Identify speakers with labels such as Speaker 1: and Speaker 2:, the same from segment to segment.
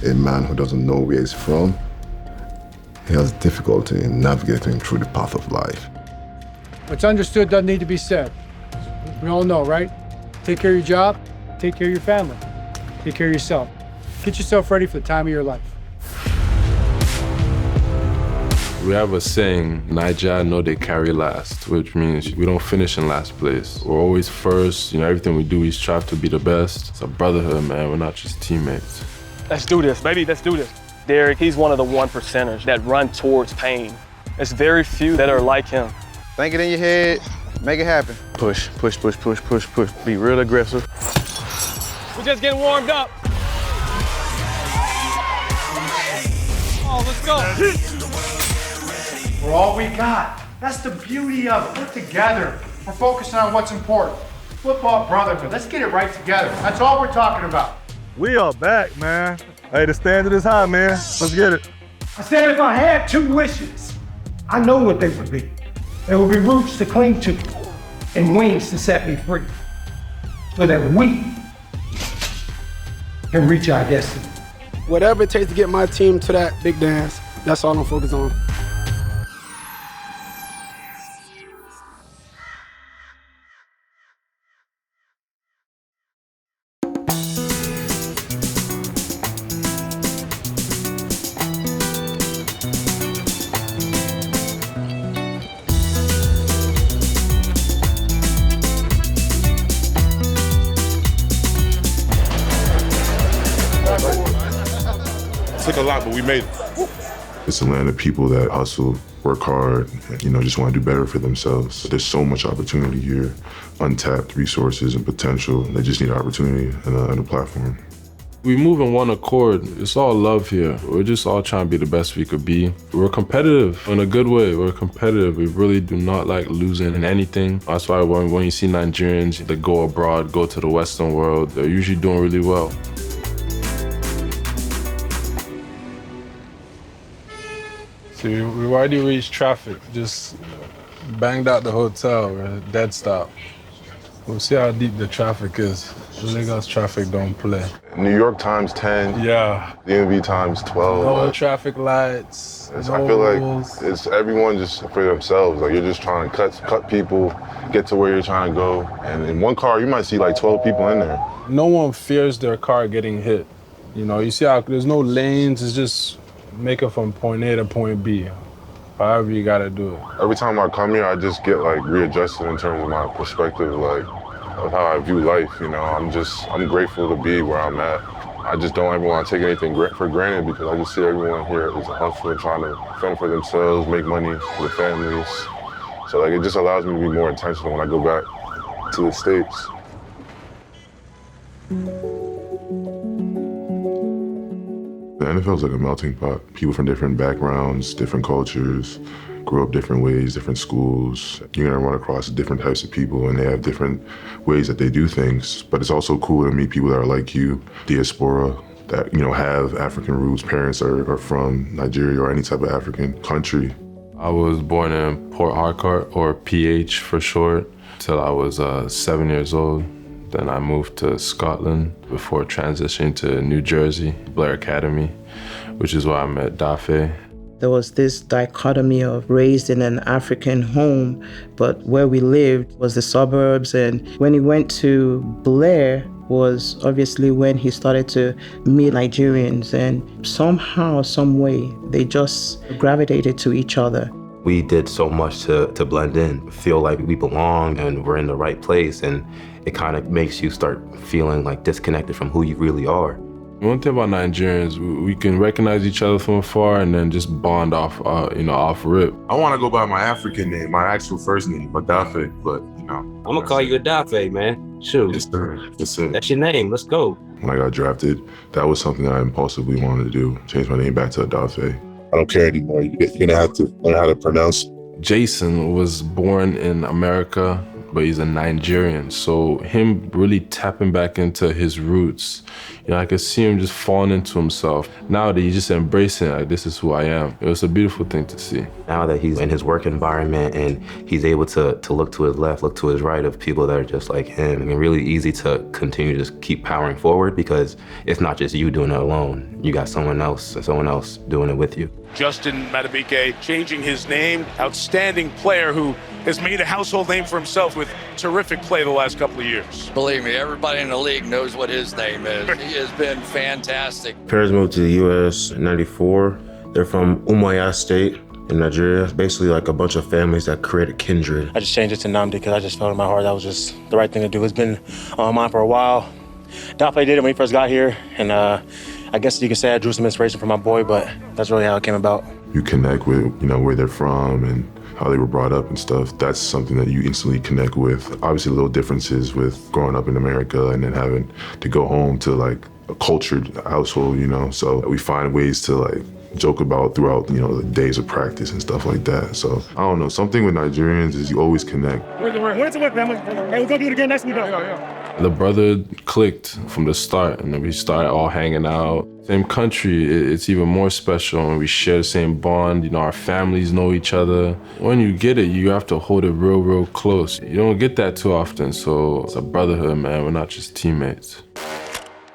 Speaker 1: A man who doesn't know where he's from, he has difficulty in navigating through the path of life.
Speaker 2: What's understood doesn't need to be said. We all know, right? Take care of your job, take care of your family, take care of yourself. Get yourself ready for the time of your life.
Speaker 3: We have a saying, Nigeria know they carry last, which means we don't finish in last place. We're always first, everything we do, we strive to be the best. It's a brotherhood, man, we're not just teammates.
Speaker 4: Let's do this, baby, let's do this. Derrick, he's one of the 1%ers that run towards pain. There's very few that are like him.
Speaker 5: Think it in your head, make it happen.
Speaker 4: Push, push, push, push, push, push. Be real aggressive. We're just getting warmed up. Oh, let's go.
Speaker 2: We're all we got. That's the beauty of it. We're together. We're focusing on what's important. Football brotherhood. Let's get it right together. That's all we're talking about.
Speaker 6: We are back, man. Hey, the standard is high, man. Let's get it.
Speaker 7: I said if I had 2 wishes, I know what they would be. There would be roots to cling to and wings to set me free so that we can reach our destiny.
Speaker 8: Whatever it takes to get my team to that big dance, that's all I'm focused on.
Speaker 6: Took a lot, but we made it.
Speaker 1: It's a land of people that hustle, work hard, and, just want to do better for themselves. There's so much opportunity here, untapped resources and potential. They just need opportunity and a platform.
Speaker 3: We move in one accord. It's all love here. We're just all trying to be the best we could be. We're competitive in a good way. We're competitive. We really do not like losing in anything. That's why when you see Nigerians that go abroad, go to the Western world, they're usually doing really well.
Speaker 9: So we already reached traffic, just banged out the hotel, we're dead stop. We'll see how deep the traffic is. The Lagos traffic don't play.
Speaker 1: New York times 10.
Speaker 9: Yeah.
Speaker 1: DMV times 12.
Speaker 9: No traffic lights.
Speaker 1: I feel like it's everyone just for themselves. Like you're just trying to cut people, get to where you're trying to go. And in one car, you might see like 12 people in there.
Speaker 9: No one fears their car getting hit. You see how there's no lanes, it's just make it from point A to point B, however you gotta do it.
Speaker 1: Every time I come here, I just get like readjusted in terms of my perspective, like of how I view life. I'm grateful to be where I'm at. I just don't ever want to take anything for granted because I just see everyone here is a hustler trying to fend for themselves, make money for their families. So it just allows me to be more intentional when I go back to the States. The NFL is like a melting pot. People from different backgrounds, different cultures, grow up different ways, different schools. You're gonna run across different types of people and they have different ways that they do things. But it's also cool to meet people that are like you, diaspora, that have African roots, parents are from Nigeria or any type of African country.
Speaker 3: I was born in Port Harcourt, or PH for short, till I was 7 years old. Then I moved to Scotland before transitioning to New Jersey, Blair Academy, which is where I met Odafe.
Speaker 10: There was this dichotomy of raised in an African home, but where we lived was the suburbs. And when he went to Blair was obviously when he started to meet Nigerians, and somehow, some way, they just gravitated to each other.
Speaker 11: We did so much to blend in, feel like we belong and we're in the right place, and it kind of makes you start feeling like disconnected from who you really are.
Speaker 3: One thing about Nigerians, we can recognize each other from afar and then just bond off, off rip.
Speaker 6: I want to go by my African name, my actual first name, Odafe, but
Speaker 12: I'm gonna call you Odafe, man. Shoot.
Speaker 1: Yes, sir. That's it.
Speaker 12: That's your name. Let's go.
Speaker 1: When I got drafted, that was something I impulsively wanted to do. Change my name back to Odafe. I don't care anymore. You're gonna have to learn how to pronounce.
Speaker 3: Jason was born in America, but he's a Nigerian. So him really tapping back into his roots, you know, I could see him just falling into himself. Now that he's just embracing it, like, this is who I am. It was a beautiful thing to see.
Speaker 11: Now that he's in his work environment and he's able to look to his left, look to his right of people that are just like him, and really easy to continue to just keep powering forward because it's not just you doing it alone. You got someone else doing it with you.
Speaker 13: Justin Madubuike changing his name, outstanding player who has made a household name for himself with terrific play the last couple of years.
Speaker 14: Believe me, everybody in the league knows what his name is. He has been fantastic.
Speaker 15: Parents moved to the U.S. in '94. They're from Umuahia State in Nigeria. Basically like a bunch of families that created kindred.
Speaker 16: I just changed it to Nnamdi because I just felt in my heart that was just the right thing to do. It's been on my mind for a while. Odafe did it when he first got here, and I guess you could say I drew some inspiration from my boy, but that's really how it came about.
Speaker 1: You connect with, you know, where they're from and how they were brought up and stuff. That's something that you instantly connect with. Obviously, little differences with growing up in America and then having to go home to like a cultured household, you know. So we find ways to like joke about throughout, you know, the days of practice and stuff like that. So I don't know, something with Nigerians is you always connect.
Speaker 7: Where's the work, family? Hey, we're gonna do it again next week.
Speaker 3: The brotherhood clicked from the start, and then we started all hanging out. Same country, it's even more special, and we share the same bond. You know, our families know each other. When you get it, you have to hold it real, real close. You don't get that too often, so it's a brotherhood, man. We're not just teammates.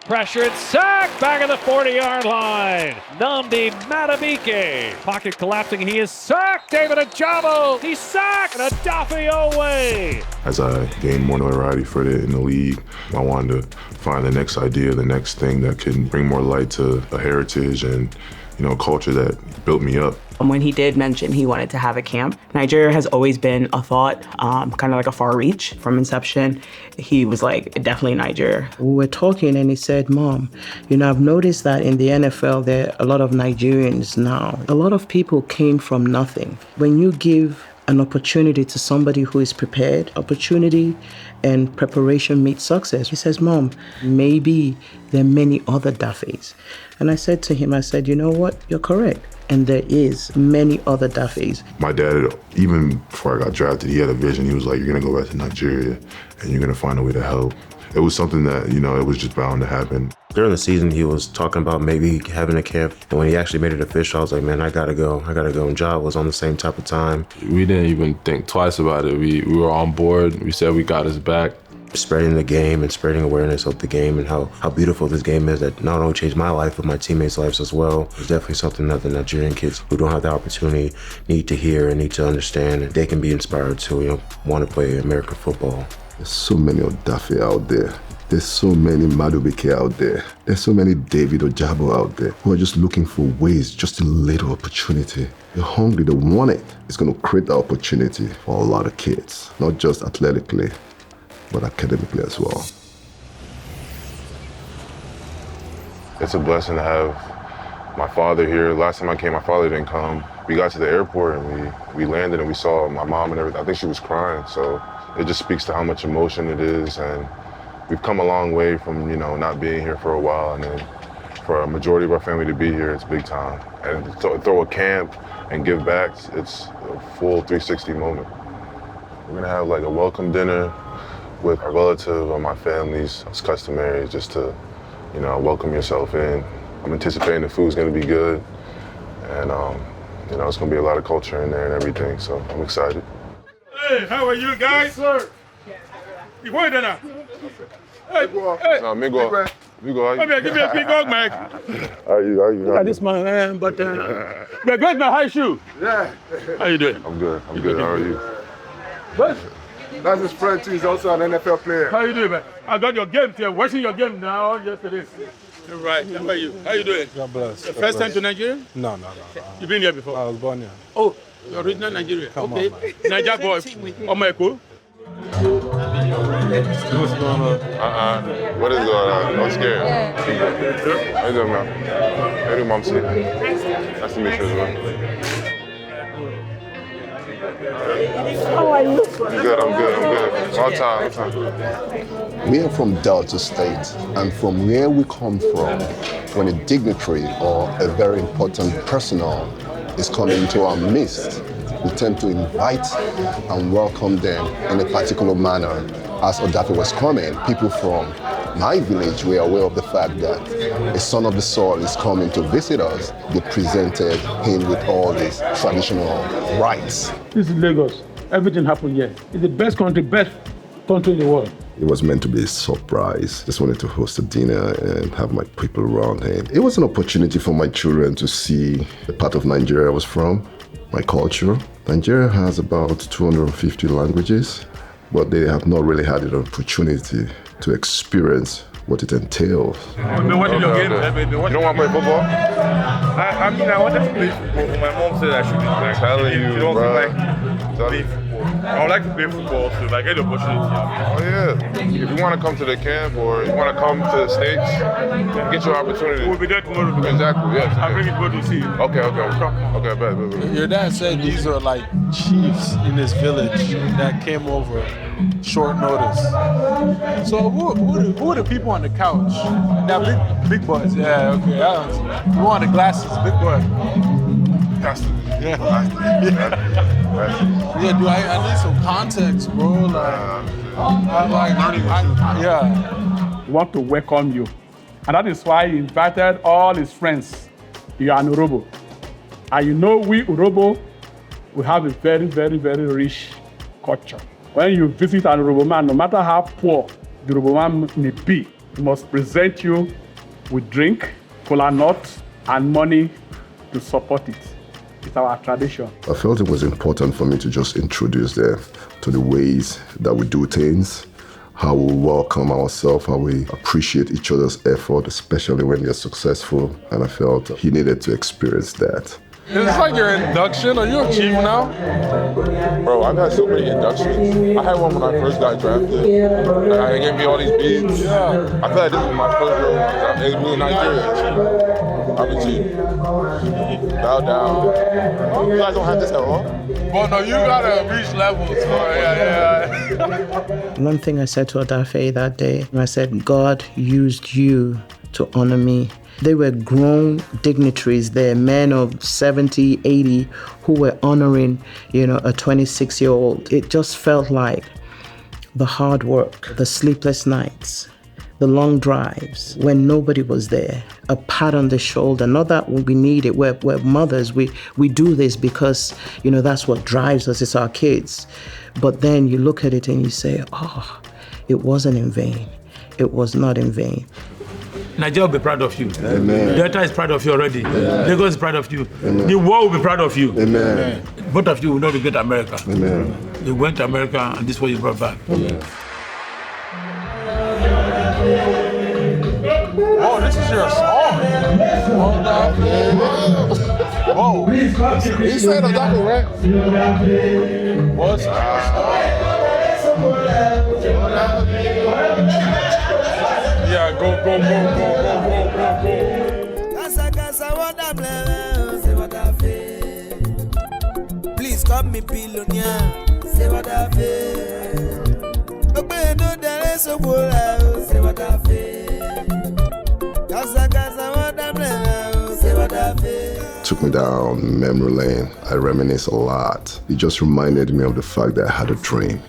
Speaker 17: Pressure and sack, back of the 40-yard line. Nnamdi Madubuike. Pocket collapsing, he is sacked. David Ojabo, he's sacked. And Odafe Oweh.
Speaker 1: As I gained more notoriety for it in the league, I wanted to find the next idea, the next thing that could bring more light to a heritage and, you know, culture that built me up.
Speaker 18: When he did mention he wanted to have a camp, Nigeria has always been a thought, kind of like a far reach from inception. He was like, definitely Nigeria.
Speaker 10: We were talking and he said, Mom, you know, I've noticed that in the NFL, there are a lot of Nigerians now. A lot of people came from nothing. When you give an opportunity to somebody who is prepared, opportunity and preparation meet success. He says, Mom, maybe there are many other Dafes. And I said to him, I said, you know what, you're correct. And there is many other Dafes.
Speaker 1: My dad, even before I got drafted, he had a vision. He was like, you're gonna go back to Nigeria and you're gonna find a way to help. It was something that, you know, it was just bound to happen.
Speaker 15: During the season, he was talking about maybe having a camp. And when he actually made it official, I was like, man, I gotta go. And Job was on the same type of time.
Speaker 3: We didn't even think twice about it. We were on board. We said we got his back.
Speaker 15: Spreading the game and spreading awareness of the game and how beautiful this game is that not only changed my life, but my teammates' lives as well. It's definitely something that the Nigerian kids who don't have the opportunity need to hear and need to understand. And they can be inspired to, you know, want to play American football.
Speaker 19: There's so many Odafe out there. There's so many Madubuike out there. There's so many David Ojabo out there who are just looking for ways, just a little opportunity. They're hungry, they want it. It's going to create the opportunity for a lot of kids, not just athletically, but academically as well.
Speaker 1: It's a blessing to have my father here. Last time I came, my father didn't come. We got to the airport and we landed and we saw my mom and everything. I think she was crying, so it just speaks to how much emotion it is. And we've come a long way from, you know, not being here for a while, and then for a majority of our family to be here, it's big time. And to throw a camp and give back, it's a full 360 moment. We're gonna have like a welcome dinner with a relative of my family's. It's customary just to, you know, welcome yourself in. I'm anticipating the food's gonna be good, and you know, it's gonna be a lot of culture in there and everything, so I'm excited.
Speaker 13: Hey, how are you guys? Sir. You wait there now. Hey,
Speaker 1: Migo.
Speaker 13: Give me a big hug, man.
Speaker 1: How are you?
Speaker 13: Look at this man, but where's my high shoe?
Speaker 19: Yeah.
Speaker 13: How you doing?
Speaker 1: I'm good. How are you?
Speaker 13: What?
Speaker 19: That's his friend too. He's also an NFL player.
Speaker 13: How you doing, man? I got your game here. Watching your game now yesterday. All right. How are you? How you doing?
Speaker 9: God bless.
Speaker 13: The first time to Nigeria?
Speaker 9: No.
Speaker 13: You been here before?
Speaker 9: I was born here.
Speaker 13: Oh, you're original Nigerian.
Speaker 9: Come
Speaker 13: okay.
Speaker 9: on, man.
Speaker 13: Niger boy. Omeko.
Speaker 9: What's going on?
Speaker 1: What is going on? I'm scared. How you doing, man? How you doing, Mom? Nice to meet you as well.
Speaker 18: How are you?
Speaker 1: I'm good. Long time.
Speaker 19: We are from Delta State, and from where we come from, when a dignitary or a very important personnel is coming into our midst, We tend to invite and welcome them in a particular manner. As Odafe was coming, people from my village were aware of the fact that a son of the soil is coming to visit us. They presented him with all these traditional rites.
Speaker 20: This is Lagos. Everything happened here. It's the best country in the world.
Speaker 19: It was meant to be a surprise. Just wanted to host a dinner and have my people around him. It was an opportunity for my children to see the part of Nigeria I was from, my culture. Nigeria has about 250 languages, but they have not really had an opportunity to experience what it entails.
Speaker 6: I've been watching your game. You don't want to play football? I mean, I wanted to play football, but my mom said I shouldn't. Like, she don't play football. I would like to play football too, like get the opportunity.
Speaker 3: Oh yeah. If you want to come to the camp or you want to come to the States, get your opportunity.
Speaker 6: We'll be there tomorrow.
Speaker 3: Exactly, yes.
Speaker 6: I'll bring you to see you.
Speaker 3: Okay, bet.
Speaker 9: Your dad said these are like chiefs in this village that came over short notice. So who are the people on the couch? That big boys. Yeah, okay. Who on the glasses? Big boy. Yeah, dude, I need some context, bro.
Speaker 20: We want to welcome you. And that is why he invited all his friends. You are an Urobo. And you know we Urobo, we have a very, very, very rich culture. When you visit an Urobo man, no matter how poor the Urobo man may be, he must present you with drink, kola nut, and money to support it. It's our tradition.
Speaker 19: I felt it was important for me to just introduce them to the ways that we do things, how we welcome ourselves, how we appreciate each other's effort, especially when they're successful. And I felt he needed to experience that.
Speaker 3: Is this like your induction? Are you a chief now? Bro, I've had so many inductions. I had one when I first got drafted. They gave me all these beads. Yeah. I feel like this is my first real one. It's me in Nigeria. I'm a chief. Bow down. You guys don't have this at all? Well, no, you gotta reach levels. Yeah.
Speaker 10: One thing I said to Odafe that day, I said, God used you to honor me. They were grown dignitaries there, men of 70, 80, who were honoring, a 26-year-old. It just felt like the hard work, the sleepless nights, the long drives when nobody was there, a pat on the shoulder. Not that we need it. We're mothers. We do this because, that's what drives us. It's our kids. But then you look at it and you say, it wasn't in vain. It was not in vain.
Speaker 20: Nigeria will be proud of you.
Speaker 19: Amen.
Speaker 20: Delta is proud of you already.
Speaker 19: Amen.
Speaker 20: Lagos is proud of you.
Speaker 19: Amen.
Speaker 20: The world will be proud of you.
Speaker 19: Amen.
Speaker 20: Both of you will not regret America.
Speaker 19: Amen.
Speaker 20: You went to America and this is what you brought back.
Speaker 19: Amen.
Speaker 3: Oh, this is your song. Whoa. He said Odafe, right? What's Yeah, go.
Speaker 21: Please call me Pilonia. Say what I feel. But no, there is a world. Say what I feel.
Speaker 19: Took me down memory lane. I reminisce a lot. It just reminded me of the fact that I had a dream,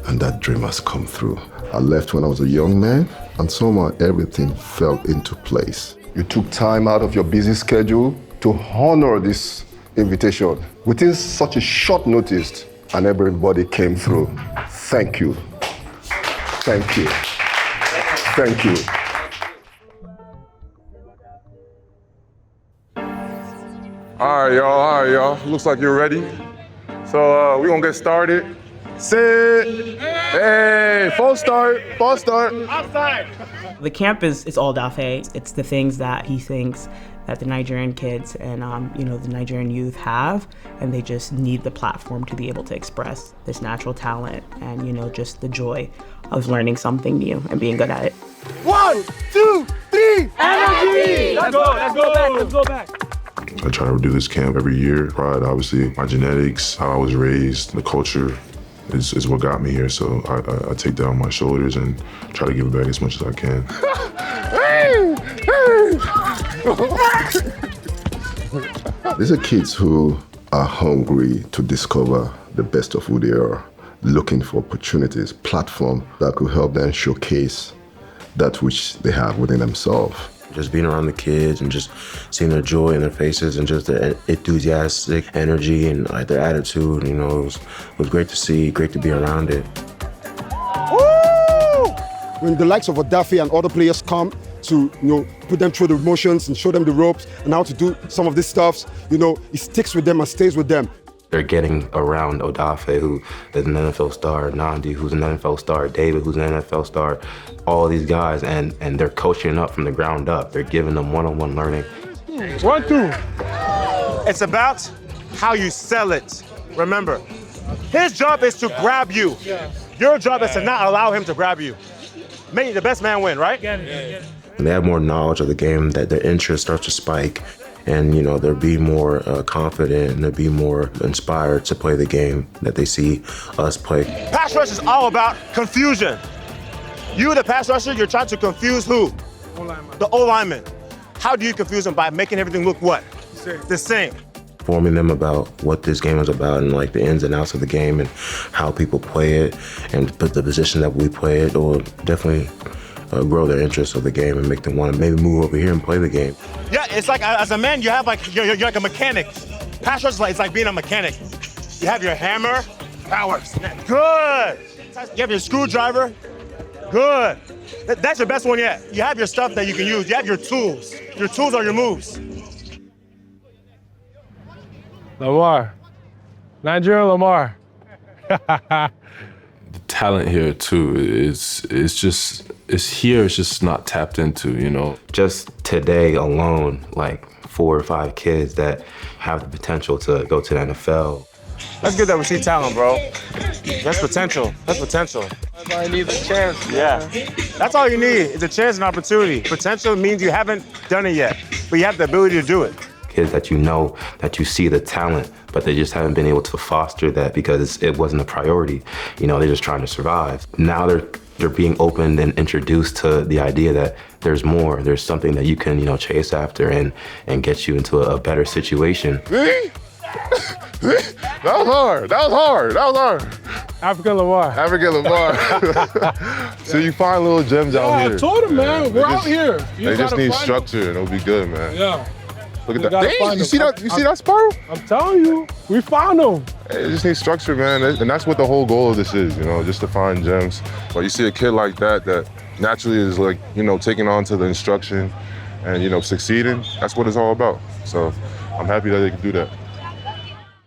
Speaker 19: and that dream has come through. I left when I was a young man, and somehow everything fell into place. You took time out of your busy schedule to honor this invitation within such a short notice, and everybody came through. Thank you. Thank you. Thank you.
Speaker 3: All right, y'all. Looks like you're ready. So we're gonna get started. Sit. Hey, false start.
Speaker 6: Outside.
Speaker 18: The camp is all Odafe. It's the things that he thinks that the Nigerian kids and the Nigerian youth have, and they just need the platform to be able to express this natural talent and just the joy of learning something new and being good at it.
Speaker 21: 1, 2, 3, energy!
Speaker 6: Let's go back.
Speaker 1: I try to do this camp every year. Pride, obviously, my genetics, how I was raised, the culture is what got me here. So I take that on my shoulders and try to give it back as much as I can.
Speaker 19: These are kids who are hungry to discover the best of who they are, looking for opportunities, platform that could help them showcase that which they have within themselves.
Speaker 15: Just being around the kids and just seeing their joy in their faces and just their enthusiastic energy and like their attitude, you know, it was great to see, great to be around it.
Speaker 5: Woo! When the likes of Odafe and other players come to, put them through the motions and show them the ropes and how to do some of this stuff, it sticks with them and stays with them.
Speaker 11: They're getting around Odafe, who is an NFL star, Nnamdi, who's an NFL star, David, who's an NFL star, all these guys, and they're coaching up from the ground up. They're giving them one-on-one learning.
Speaker 5: 1-2.
Speaker 22: It's about how you sell it. Remember, his job is to grab you. Your job is to not allow him to grab you. Make the best man win, right?
Speaker 15: They have more knowledge of the game, that their interest starts to spike. And, they'll be more confident and they'll be more inspired to play the game that they see us play.
Speaker 22: Pass rush is all about confusion. You, the pass rusher, you're trying to confuse who? The O-lineman. How do you confuse them? By making everything look what? The same.
Speaker 15: Informing them about what this game is about and like the ins and outs of the game and how people play it and put the position that we play it, or definitely grow their interest of the game and make them want to maybe move over here and play the game.
Speaker 22: Yeah, it's like as a man, you have you're like a mechanic. Pass rush is like being a mechanic. You have your hammer, powers, good. You have your screwdriver, good. That's your best one yet. You have your stuff that you can use. You have your tools. Your tools are your moves.
Speaker 4: Lamar. Nigerian Lamar.
Speaker 3: The talent here too is here, it's just not tapped into,
Speaker 11: Just today alone, like 4 or 5 kids that have the potential to go to the NFL.
Speaker 22: That's good that we see talent, bro. That's potential. That's potential.
Speaker 4: Everybody needs a chance.
Speaker 22: Yeah. That's all you need is a chance and opportunity. Potential means you haven't done it yet, but you have the ability to do it.
Speaker 11: Kids that that you see the talent, but they just haven't been able to foster that because it wasn't a priority. They're just trying to survive. Now they're being opened and introduced to the idea that there's more. There's something that you can, chase after and get you into a better situation.
Speaker 1: That was hard.
Speaker 4: African Lamar.
Speaker 1: So you find little gems out here.
Speaker 4: I told him, man. We're out here.
Speaker 1: They just need structure and it'll be good, man.
Speaker 4: Yeah.
Speaker 1: Look at that. Dang, you see that spiral?
Speaker 4: I'm telling you, we found them.
Speaker 1: Hey, it just needs structure, man. And that's what the whole goal of this is, just to find gems. But you see a kid like that naturally is like, taking on to the instruction and, succeeding. That's what it's all about. So I'm happy that they can do that.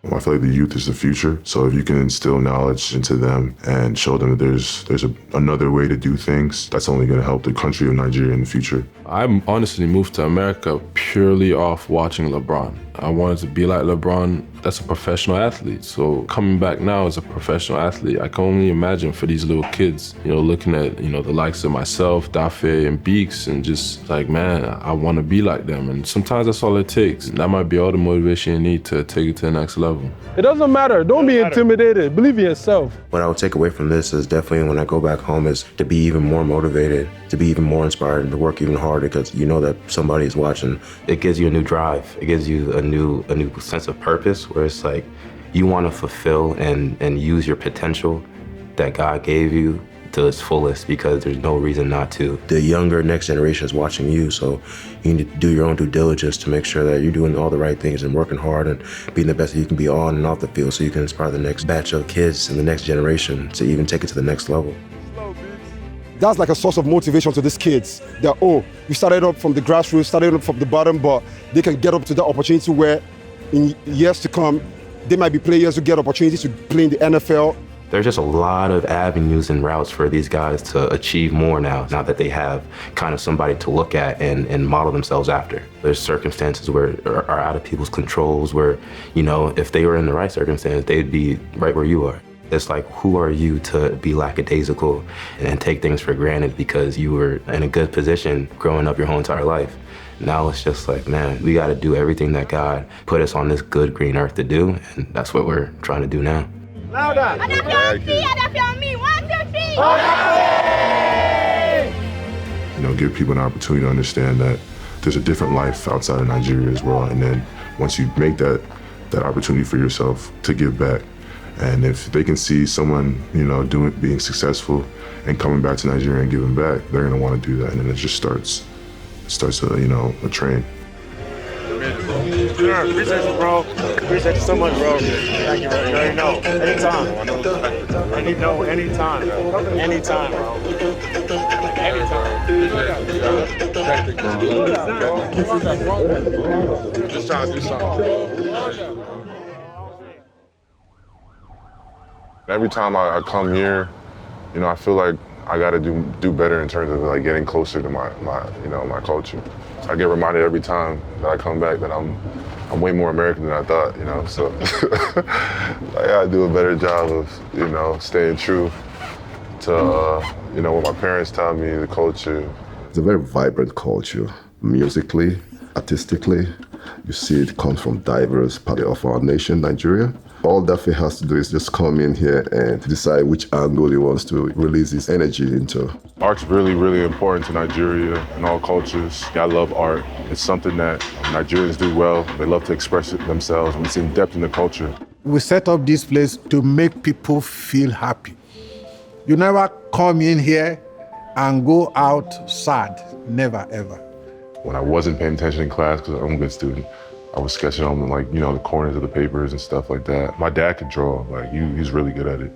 Speaker 1: I feel like the youth is the future. So if you can instill knowledge into them and show them that there's another way to do things, that's only going to help the country of Nigeria in the future.
Speaker 3: I honestly moved to America purely off watching LeBron. I wanted to be like LeBron. That's a professional athlete. So coming back now as a professional athlete, I can only imagine for these little kids, looking at, the likes of myself, Dafe and Beeks, and just like, man, I want to be like them. And sometimes that's all it takes. That might be all the motivation you need to take it to the next level.
Speaker 4: It doesn't matter. Don't be intimidated. Believe in yourself.
Speaker 15: What I would take away from this is definitely when I go back home is to be even more motivated, to be even more inspired, and to work even harder because you know that somebody is watching.
Speaker 11: It gives you a new drive. It gives you a new sense of purpose where it's like you want to fulfill and use your potential that God gave you to its fullest because there's no reason not to.
Speaker 15: The younger next generation is watching you, so you need to do your own due diligence to make sure that you're doing all the right things and working hard and being the best that you can be on and off the field so you can inspire the next batch of kids and the next generation to even take it to the next level.
Speaker 5: That's like a source of motivation to these kids. That, we started up from the grassroots, started up from the bottom, but they can get up to the opportunity where in years to come, they might be players who get opportunities to play in the NFL.
Speaker 11: There's just a lot of avenues and routes for these guys to achieve more now that they have kind of somebody to look at and model themselves after. There's circumstances where are out of people's controls where, if they were in the right circumstance, they'd be right where you are. It's like, who are you to be lackadaisical and take things for granted because you were in a good position growing up your whole entire life? Now it's just like, man, we got to do everything that God put us on this good green earth to do, and that's what we're trying to do now.
Speaker 21: Louder!
Speaker 1: Give people an opportunity to understand that there's a different life outside of Nigeria as well. And then once you make that that opportunity for yourself to give back. And if they can see someone, being successful and coming back to Nigeria and giving back, they're gonna want to do that, and then it just starts a train.
Speaker 22: Sure, appreciate you, bro. Appreciate you so much, bro. Thank you, bro. You already know. Anytime. Anytime, bro. Anytime, bro.
Speaker 1: Just trying to do something. Every time I come here, I feel like I got to do better in terms of like getting closer to my culture. I get reminded every time that I come back that I'm way more American than I thought, so I gotta do a better job of, staying true to, what my parents taught me, the culture.
Speaker 19: It's a very vibrant culture, musically, artistically. You see it comes from diverse parts of our nation, Nigeria. All Odafe has to do is just come in here and decide which angle he wants to release his energy into.
Speaker 1: Art's really, really important to Nigeria and all cultures. I love art. It's something that Nigerians do well. They love to express it themselves, and it's in depth in the culture.
Speaker 2: We set up this place to make people feel happy. You never come in here and go out sad. Never, ever.
Speaker 1: When I wasn't paying attention in class, because I'm a good student, I was sketching on the corners of the papers and stuff like that. My dad could draw, he's really good at it.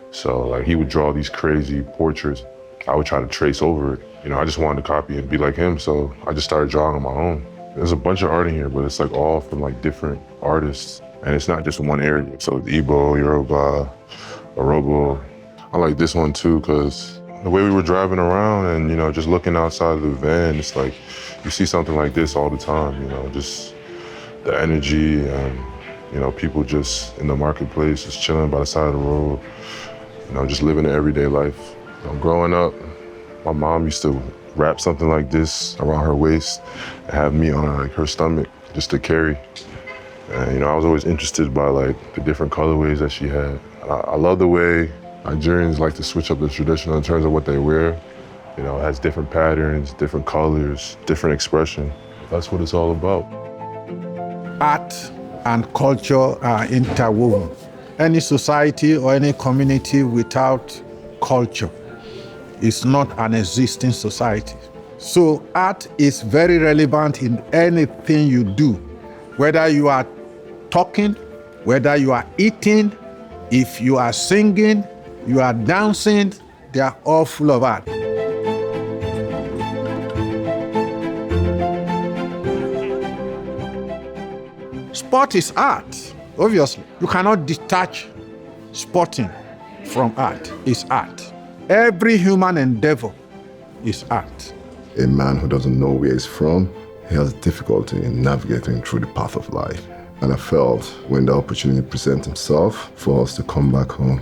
Speaker 1: So he would draw these crazy portraits. I would try to trace over it. I just wanted to copy and be like him, so I just started drawing on my own. There's a bunch of art in here, but it's all from different artists. And it's not just one area. So Igbo, Yoruba, Orobo. I like this one too, because the way we were driving around and, just looking outside of the van, it's you see something like this all the time, just the energy and, people just in the marketplace, just chilling by the side of the road, just living an everyday life. Growing up, my mom used to wrap something like this around her waist and have me on her stomach just to carry. And, I was always interested by the different colorways that she had. I love the way Nigerians like to switch up the tradition in terms of what they wear. It has different patterns, different colors, different expression. That's what it's all about.
Speaker 2: Art and culture are interwoven. Any society or any community without culture is not an existing society. So art is very relevant in anything you do, whether you are talking, whether you are eating, if you are singing, you are dancing, they are all full of art. Sport is art, obviously. You cannot detach sporting from art. It's art. Every human endeavor is art.
Speaker 19: A man who doesn't know where he's from, he has difficulty in navigating through the path of life. And I felt when the opportunity presented himself for us to come back home,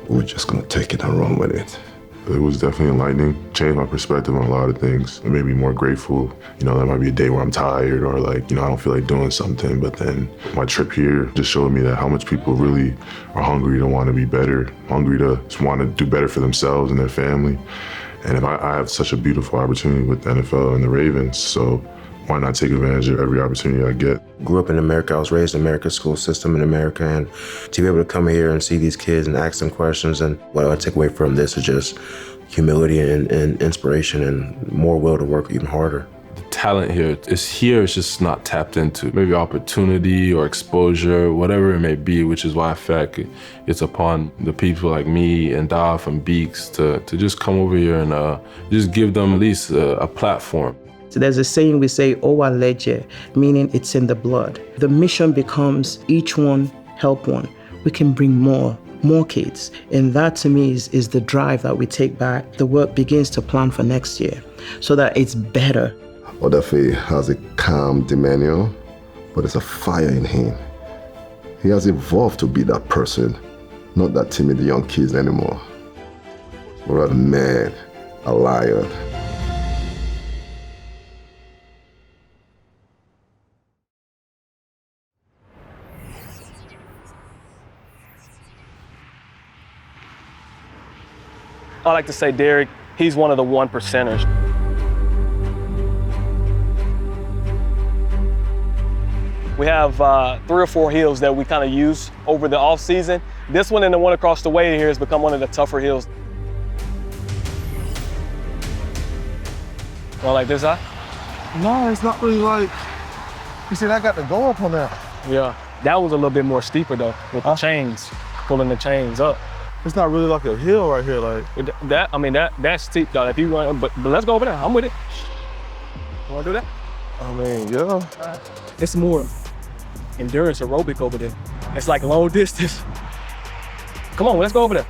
Speaker 19: we were just gonna take it and run with it.
Speaker 1: It was definitely enlightening, changed my perspective on a lot of things. It made me more grateful. There might be a day where I'm tired or I don't feel like doing something, but then my trip here just showed me that how much people really are hungry to want to be better, hungry to just want to do better for themselves and their family. And if I have such a beautiful opportunity with the NFL and the Ravens, so why not take advantage of every opportunity I get?
Speaker 15: Grew up in America. I was raised in America's school system in America, and to be able to come here and see these kids and ask them questions, and what I take away from this is just humility and inspiration and more will to work even harder.
Speaker 3: The talent here is here, it's just not tapped into. Maybe opportunity or exposure, whatever it may be, which is why I feel like it's upon the people like me and Daf and Beeks to just come over here and just give them at least a platform.
Speaker 10: So there's a saying we say, Owa Leje, meaning it's in the blood. The mission becomes each one help one. We can bring more kids. And that to me is the drive that we take back. The work begins to plan for next year so that it's better.
Speaker 19: Odafe has a calm demeanor, but there's a fire in him. He has evolved to be that person, not that timid young kid anymore. We're a man, a lion.
Speaker 4: I like to say Derrick, he's one of the 1%ers. We have 3 or 4 hills that we kind of use over the off season. This one and the one across the way here has become one of the tougher hills. Well, like this, huh?
Speaker 6: No, it's not really like, you see, I got to go up on that.
Speaker 4: Yeah, that was a little bit more steeper though, with the chains, pulling the chains up.
Speaker 6: It's not really like a hill right here, like.
Speaker 4: That's steep though. If you run, but let's go over there. I'm with it. You wanna do that?
Speaker 6: I mean, yeah.
Speaker 4: It's more endurance aerobic over there. It's like long distance. Come on, let's go over there.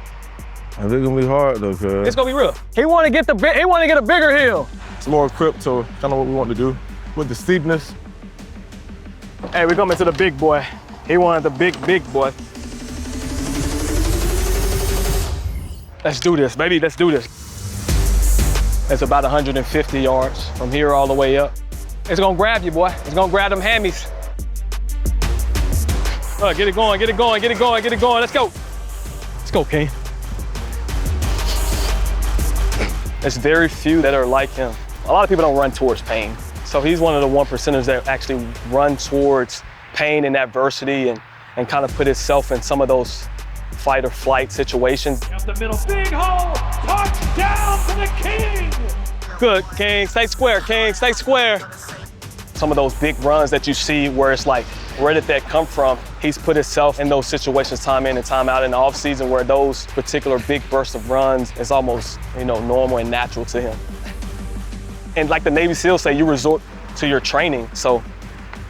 Speaker 6: It's gonna be hard though, cuz.
Speaker 4: It's gonna be real. He wanna get a bigger hill.
Speaker 6: It's more equipped to kind of what we want to do with the steepness.
Speaker 4: Hey, we're coming to the big boy. He wanted the big boy. Let's do this, baby, let's do this. It's about 150 yards from here all the way up. It's gonna grab you, boy. It's gonna grab them hammies. Get it going, get it going, get it going, get it going. Let's go. Let's go, King. There's very few that are like him. A lot of people don't run towards pain. So he's one of the 1%ers that actually run towards pain and adversity and kind of put himself in some of those fight or flight situations.
Speaker 17: Up the middle, big hole, touchdown to the King!
Speaker 4: Good, King, stay square, King, stay square. Some of those big runs that you see where it's like, where did that come from? He's put himself in those situations time in and time out in the off season where those particular big bursts of runs is almost, normal and natural to him. And like the Navy SEALs say, you resort to your training. So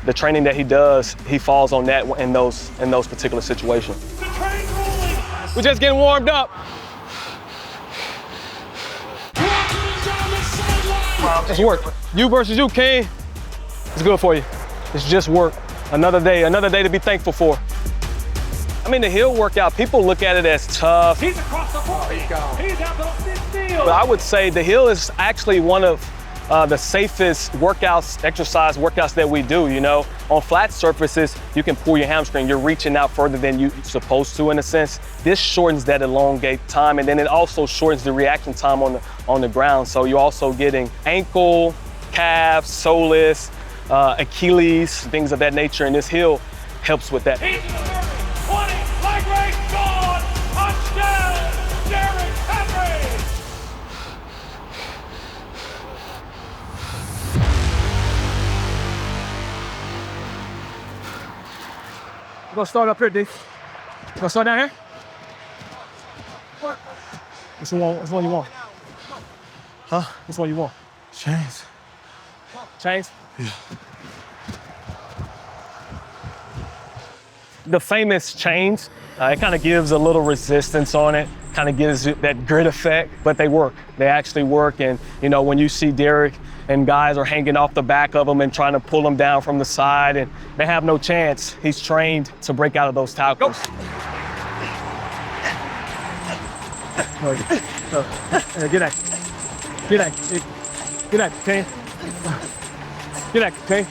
Speaker 4: the training that he does, he falls on that in those particular situations.
Speaker 17: The train rolling.
Speaker 4: We're just getting warmed up. It's work. You versus you, King. It's good for you. It's just work. Another day to be thankful for. I mean, the hill workout, people look at it as tough.
Speaker 17: He's across the 40. He's out the midfield.
Speaker 4: But I would say the hill is actually one of the safest exercise workouts that we do, On flat surfaces, you can pull your hamstring. You're reaching out further than you're supposed to, in a sense. This shortens that elongate time, and then it also shortens the reaction time on the ground. So you're also getting ankle, calf, soleus, Achilles, things of that nature, and this hill helps with that.
Speaker 17: 20, leg race gone, touchdown, Derrick Henry!
Speaker 4: We're gonna start up here, D. We're gonna start down here? Which one you want? Huh? Which one you want?
Speaker 6: Chains.
Speaker 4: Chains? Yeah. The famous chains, it kind of gives a little resistance on it, kind of gives it that grit effect, but they work. They actually work, and when you see Derrick and guys are hanging off the back of him and trying to pull him down from the side, and they have no chance. He's trained to break out of those tackles. Get that, King. Get that, King.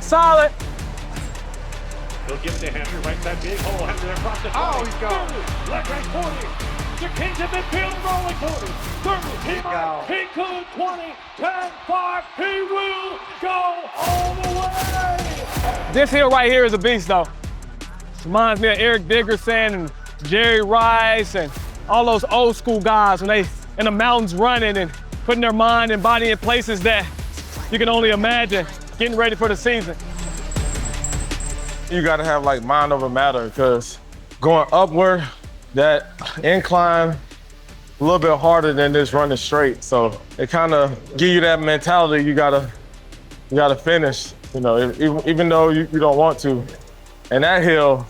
Speaker 4: Solid.
Speaker 17: He'll give it to Henry, right side, big hole. Henry across the 20. Oh, he's gone. Left right 40. The Kings have been field rolling 40. 30. He could 20, 10, 5. He will go all the way.
Speaker 4: This hill right here is a beast, though. Reminds me of Eric Dickerson and Jerry Rice and all those old school guys when they in the mountains running and putting their mind and body in places that you can only imagine, getting ready for the season.
Speaker 6: You gotta have mind over matter, because going upward, that incline, a little bit harder than just running straight. So it kind of give you that mentality. You gotta finish, even though you don't want to. And that hill,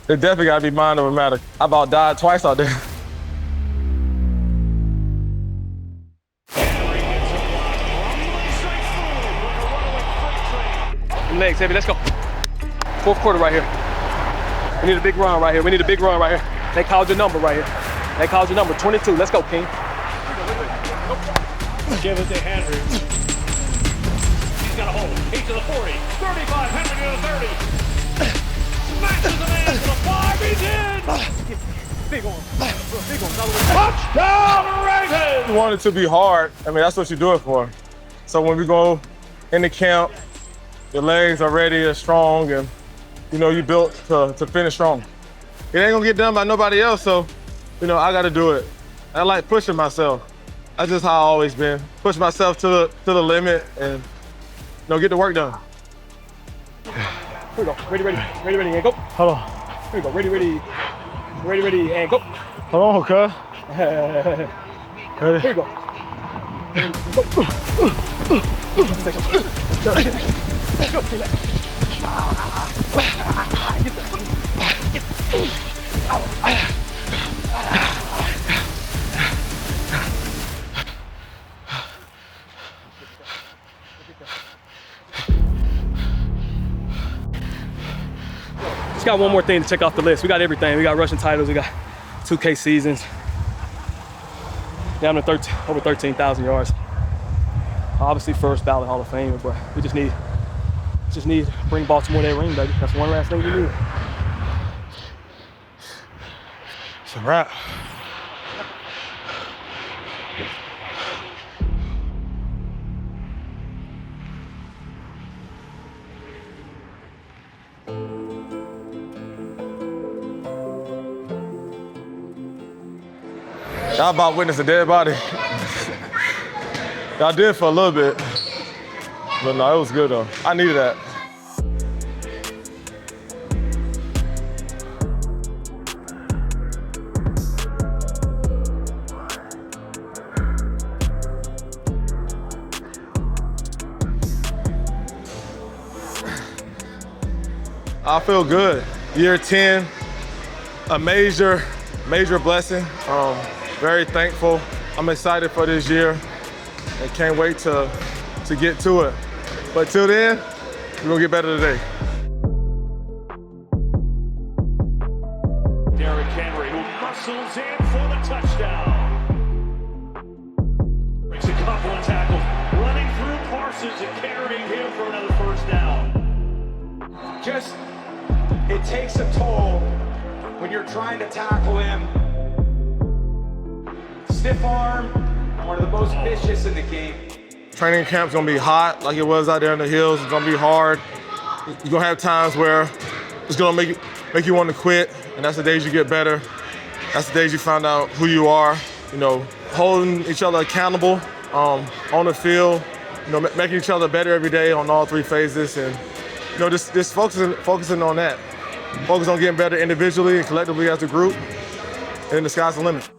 Speaker 6: it definitely gotta be mind over matter. I about died twice out there.
Speaker 4: Legs heavy, let's go. Fourth quarter right here. We need a big run right here. They called your number right here. 22, let's go, King.
Speaker 17: Give it to Henry. He's got a hold. 8 to the 40. 35, Henry to the 30. Smashes the man to the 5. He's in. Big one. Touchdown, Ravens!
Speaker 6: You want it to be hard. That's what you do it for. So when we go in the camp. Your legs are ready and strong, and you know you built to finish strong. It ain't gonna get done by nobody else, so you know I got to do it. I like pushing myself. That's just how I always been. Push myself to the limit and you know get the work done.
Speaker 4: Here we go. Ready, and go.
Speaker 6: Hold on.
Speaker 4: Here we go. Ready, and go.
Speaker 6: Hold on, cuz.
Speaker 4: Here we go. Just got one more thing to check off the list. We got everything. We got rushing titles. We got 2K seasons. Down to over 13,000 yards. Obviously first ballot Hall of Fame, but we just need to bring Baltimore that ring, baby. That's one last thing we need.
Speaker 6: It's a wrap. Y'all about witness a dead body. Y'all did for a little bit, but no, it was good though. I needed that. I feel good. Year 10, a major blessing. Very thankful. I'm excited for this year and can't wait to get to it. But till then, we're gonna get better today.
Speaker 17: Derrick Henry, who muscles in for the touchdown. Makes a couple of tackles, running through Parsons and carrying him for another first down.
Speaker 8: It takes a toll when you're trying to tackle him. Stiff arm, one of the most vicious in the game.
Speaker 6: Training camp's gonna be hot like it was out there in the hills. It's gonna be hard. You're gonna have times where it's gonna make you want to quit, and that's the days you get better. That's the days you find out who you are. You know, holding each other accountable on the field. You know, making each other better every day on all three phases, and you know, just focusing on that. Focus on getting better individually and collectively as a group, and the sky's the limit.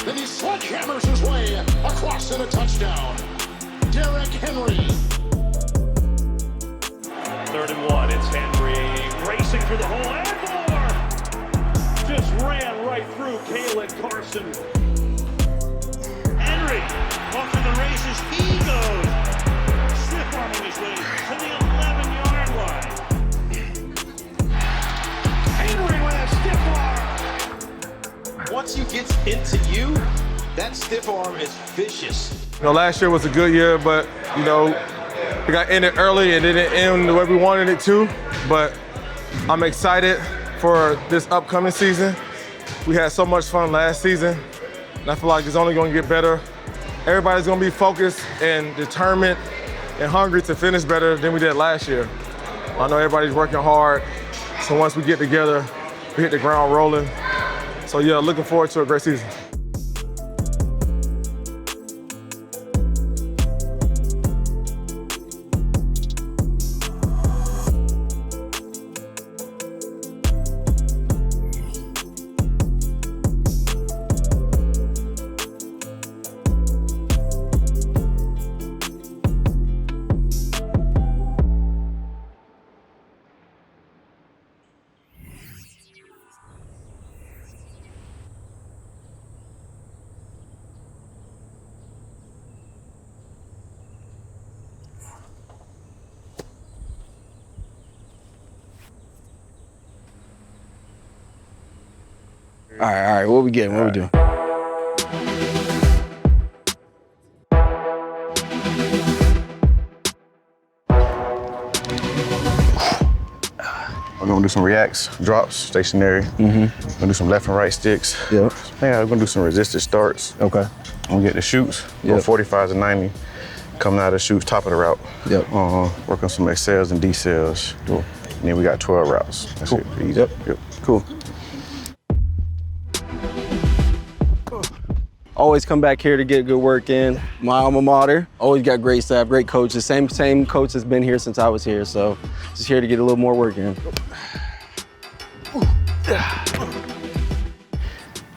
Speaker 12: Then he sledgehammers his way across to the touchdown. Derrick Henry.
Speaker 17: 3rd and 1, it's Henry racing through the hole and more. Just ran right through Kalen Carson. Henry off to the races, he goes. Stiff arming his way to the 11-yard line. Henry with a stiff arm.
Speaker 8: Once he gets into you, that stiff arm is vicious.
Speaker 6: You know, last year was a good year, but you know, it got ended early and it didn't end the way we wanted it to. But I'm excited for this upcoming season. We had so much fun last season, and I feel like it's only going to get better. Everybody's going to be focused and determined and hungry to finish better than we did last year. I know everybody's working hard, so once we get together, we hit the ground rolling. So yeah, looking forward to a great season.
Speaker 23: All right, what we getting? What we doing?
Speaker 24: We're gonna do some reacts, drops, stationary. Gonna do some left and right sticks.
Speaker 23: Yep.
Speaker 24: Yeah, we're gonna do some resisted starts.
Speaker 23: Okay.
Speaker 24: I'm gonna get the shoots, go 45s and 90. coming out of the chutes, top of the route.
Speaker 23: Yep.
Speaker 24: Work on some XLs and DCLs.
Speaker 23: Cool.
Speaker 24: And then we got 12 routes. That's
Speaker 23: Cool.
Speaker 24: it.
Speaker 23: Yep. Cool. Always come back here to get good work in. My alma mater. Always got great staff, great coaches. Same coach has been here since I was here, so just here to get a little more work in.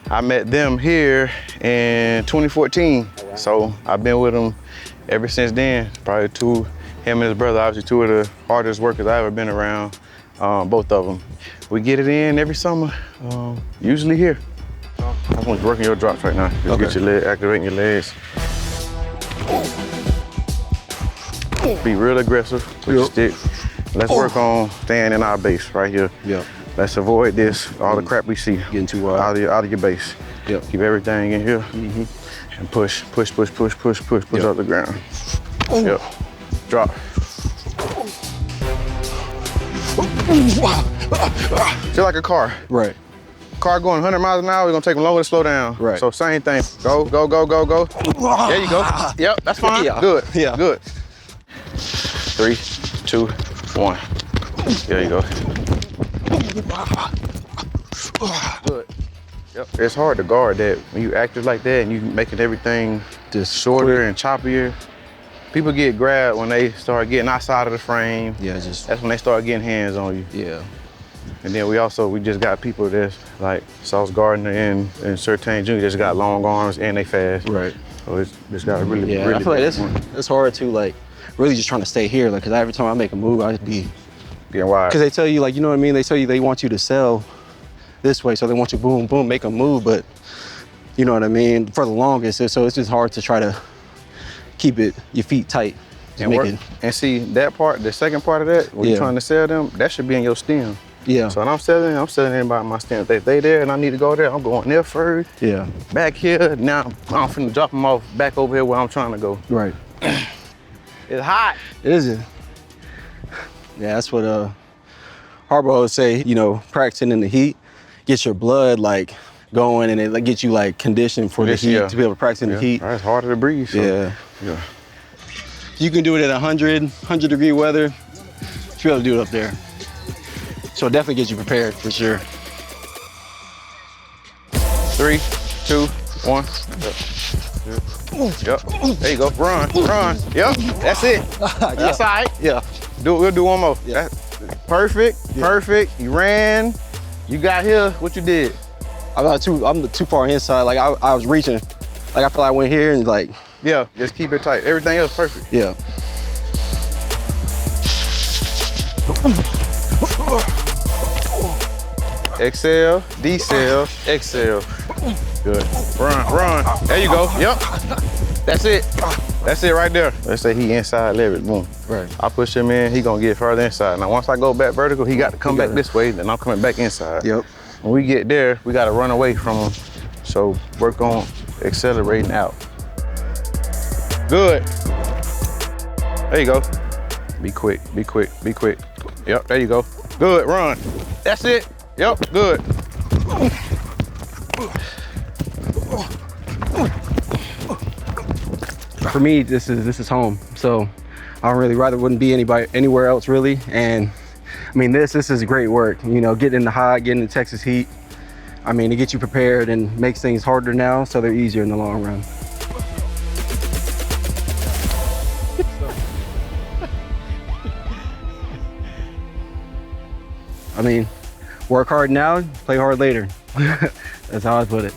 Speaker 24: I met them here in 2014, so I've been with them ever since then. Probably him and his brother, obviously two of the hardest workers I've ever been around, both of them. We get it in every summer, usually here. I want you working your drops right now. Just get your leg, activating your legs. Be real aggressive with your stick. Let's work on staying in our base right here.
Speaker 23: Yep.
Speaker 24: Let's avoid this, all the crap we see.
Speaker 23: Getting too wide.
Speaker 24: Out of your base.
Speaker 23: Yep.
Speaker 24: Keep everything in here. And push up the ground. Yep. Drop. Just like a car.
Speaker 23: Right.
Speaker 24: Car going 100 miles an hour, we're gonna take them longer to slow down.
Speaker 23: Right.
Speaker 24: So same thing. Go. There you go. Yep, that's fine.
Speaker 23: Yeah.
Speaker 24: Good.
Speaker 23: Yeah.
Speaker 24: Good. 3, 2, 1. There you go. Good. Yep. It's hard to guard that when you active like that and you making everything just shorter and choppier. People get grabbed when they start getting outside of the frame.
Speaker 23: Yeah,
Speaker 24: that's when they start getting hands on you.
Speaker 23: Yeah.
Speaker 24: And then we just got people that's like Sauce Gardner and Sertain Jr. just got long arms and they fast.
Speaker 23: Right.
Speaker 24: So it's just got to really,
Speaker 23: Yeah, I feel like it's hard to like really just trying to stay here. Like, cause every time I make a move, I just be
Speaker 24: getting wide.
Speaker 23: Cause they tell you like, you know what I mean? They tell you they want you to sell this way, so they want you boom, boom, make a move, but you know what I mean? For the longest, so it's just hard to try to keep your feet tight.
Speaker 24: And see that part, the second part of that, when you're trying to sell them, that should be in your stem.
Speaker 23: Yeah.
Speaker 24: So when I'm selling anybody my stem. If they there and I need to go there, I'm going there first.
Speaker 23: Yeah.
Speaker 24: Back here, now I'm finna drop them off back over here where I'm trying to go.
Speaker 23: Right.
Speaker 24: It's hot.
Speaker 23: Is it? Yeah, that's what Harbaugh would say, you know, practicing in the heat, get your blood like going and it like get you like conditioned for the heat to be able to practice in the heat.
Speaker 24: It's harder to breathe. So.
Speaker 23: Yeah. You can do it at 100 degree weather. You should be able to do it up there. So it definitely gets you prepared for sure.
Speaker 24: 3, 2, 1. Yep. There you go. Run. Yep. That's it. That's all right.
Speaker 23: Yeah.
Speaker 24: We'll do one more. Yeah. Perfect. You ran. You got here. What you did?
Speaker 23: I'm too far inside. Like I was reaching. Like I feel like I went here and like.
Speaker 24: Yeah. Just keep it tight. Everything else perfect.
Speaker 23: Yeah.
Speaker 24: Exhale, decel, exhale. Good. Run. There you go. Yep. That's it. That's it right there. Let's say he inside leverage, boom.
Speaker 23: Right.
Speaker 24: I push him in, he gonna get further inside. Now once I go back vertical, he got to come back this way, then I'm coming back inside.
Speaker 23: Yep.
Speaker 24: When we get there, we gotta run away from him. So work on accelerating out. Good. There you go. Be quick. Yep, there you go. Good, run. That's it. Yep, good.
Speaker 23: For me, this is home. So I don't really wouldn't be anywhere else really. And I mean, this is great work. You know, getting in the hot, getting in the Texas heat. I mean, it gets you prepared and makes things harder now, so they're easier in the long run. I mean, work hard now, play hard later. That's how I put it.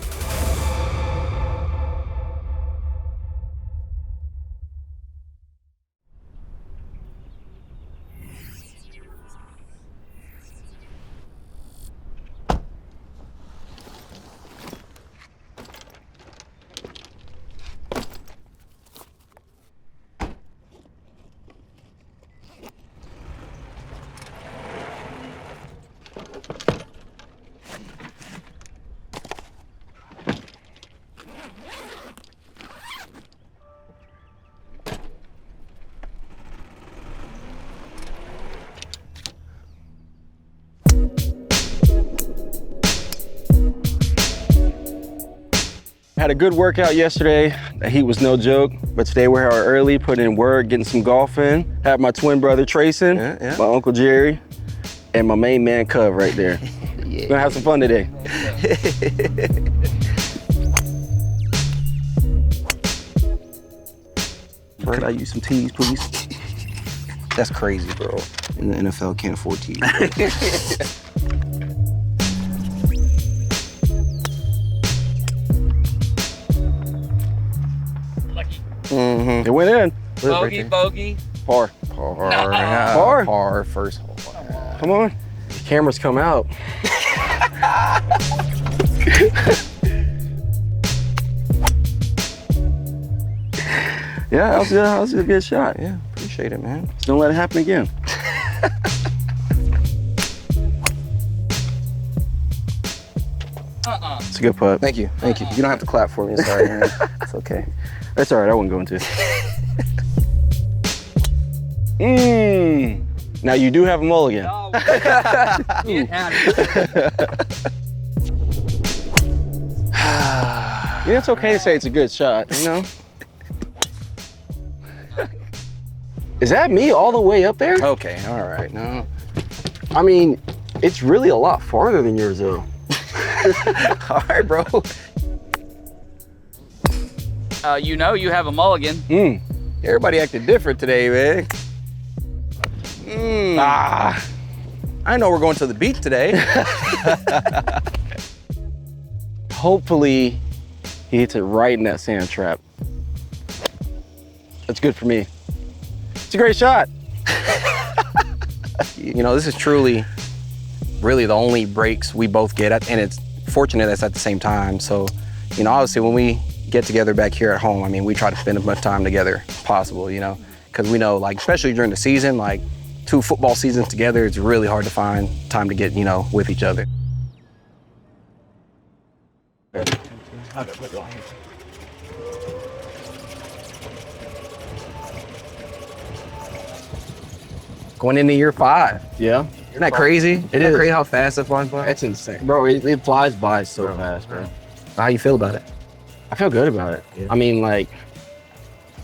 Speaker 23: had a good workout yesterday. The heat was no joke, but today we're here early, putting in work, getting some golf in. Had my twin brother Trayson, my uncle Jerry, and my main man Cub right there. We're gonna have some fun today. Could I use some teas, please?
Speaker 7: That's crazy, bro. And the NFL can't afford teas.
Speaker 23: It went in.
Speaker 13: Bogey, bogey.
Speaker 23: Par.
Speaker 7: Par. Par first hole.
Speaker 23: Come on. The cameras come out. Yeah, that was a good shot.
Speaker 7: Yeah, appreciate it, man.
Speaker 23: Just don't let it happen again. It's a good putt.
Speaker 7: Thank you. You don't have to clap for me. Sorry, man. It's okay.
Speaker 23: That's all right. I wasn't going to. Now you do have a mulligan.
Speaker 13: Get
Speaker 23: Yeah, it's okay to say it's a good shot, you know? Is that me all the way up there?
Speaker 7: Okay, all right. No.
Speaker 23: I mean, it's really a lot farther than yours, though.
Speaker 7: All right, bro.
Speaker 13: You know you have a mulligan.
Speaker 7: Everybody acted different today, man. I know we're going to the beach today.
Speaker 23: Hopefully, he hits it right in that sand trap. That's good for me. It's a great shot.
Speaker 7: You know, this is truly, really the only breaks we both get at, and it's fortunate that's at the same time. So, you know, obviously when we get together back here at home, I mean, we try to spend as much time together as possible, you know, because we know, like, especially during the season, like 2 football seasons together, it's really hard to find time to get, you know, with each other. Going into year 5.
Speaker 23: Yeah.
Speaker 7: Isn't that crazy?
Speaker 23: It
Speaker 7: Isn't that crazy how fast that flies by?
Speaker 23: That's insane. Bro, it flies by so fast, bro.
Speaker 7: How you feel about it?
Speaker 23: I feel good about it. Yeah. I mean, like,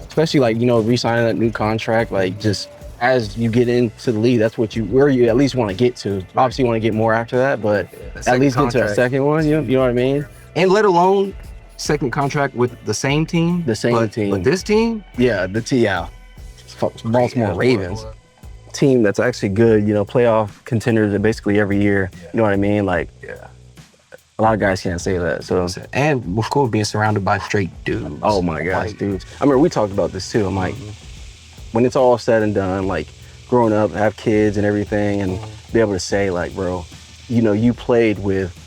Speaker 23: especially like, you know, re-signing that new contract, like just as you get into the league, that's where you at least want to get to. Obviously you want to get more after that, but at least get to a second one, you know what I mean?
Speaker 7: And let alone second contract with the same team.
Speaker 23: The same team.
Speaker 7: But this team?
Speaker 23: Yeah,
Speaker 7: Baltimore Ravens.
Speaker 23: Team that's actually good, you know, playoff contenders basically every year. You know what I mean? Like, a lot of guys can't say that. So,
Speaker 7: and of course, being surrounded by straight dudes.
Speaker 23: Oh my gosh, dudes. I remember we talked about this too. I'm like, when it's all said and done, like growing up, have kids and everything, and be able to say like, bro, you know, you played with